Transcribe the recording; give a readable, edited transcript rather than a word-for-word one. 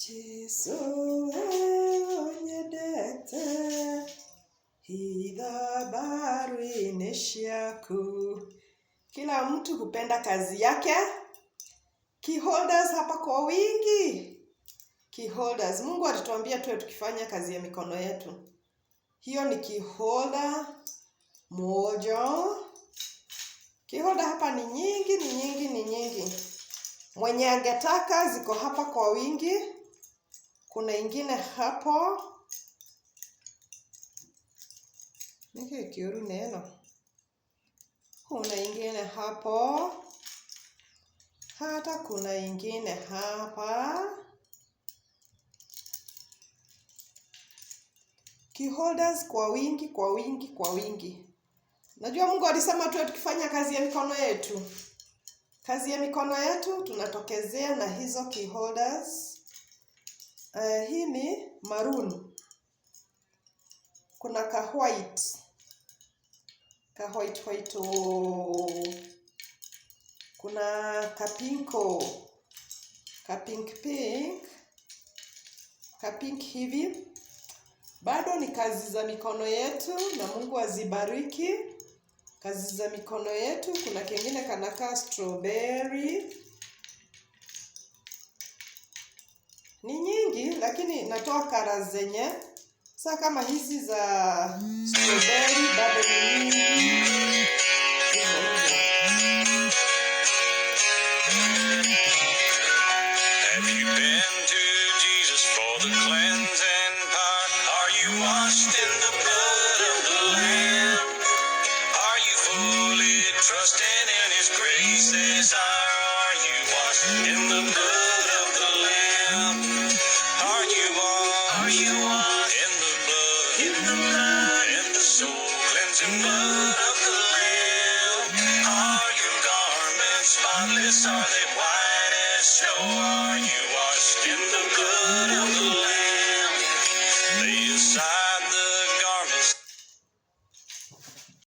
Jesu nyendete habari ciaku. Kila mtu hupenda kazi yake. Key holders hapa kwa wingi. Key holders. Mungu alituambia tuwe tukifanya kazi ya mikono yetu. Hiyo ni key holder moja. Key holder hapa ni nyingi. Mwenye angetaka ziko hapa kwa wingi. Kuna ingine hapo. Niki kiuru neno. Kuna ingine hapo. Hata kuna ingine hapa. Key holders kwa wingi. Najua Mungu alisema tuwe tukifanya kazi ya mikono yetu. Kazi ya mikono yetu tunatokezea na hizo key holders. Hii ni maroon. Kuna ka white. Ka white. Kuna ka pinko. Ka pink. Ka pink hivi. Bado ni kazi za mikono yetu na Mungu azibariki. Kazi za mikono yetu. Kuna kengine kanakaa strawberry. Ni nyingi lakini natoa kara zenye. Sasa kama hizi za strawberry bado ni nyingi. Have you been to Jesus for the cleansing part? Are you washed in the blood of the Lamb? Are you fully trusting in His grace this hour? Are you washed in the blood of the Lamb? Are you washed in the blood, in the soul cleansing blood of the Lamb? Are your garments spotless? Are they white as snow? Are you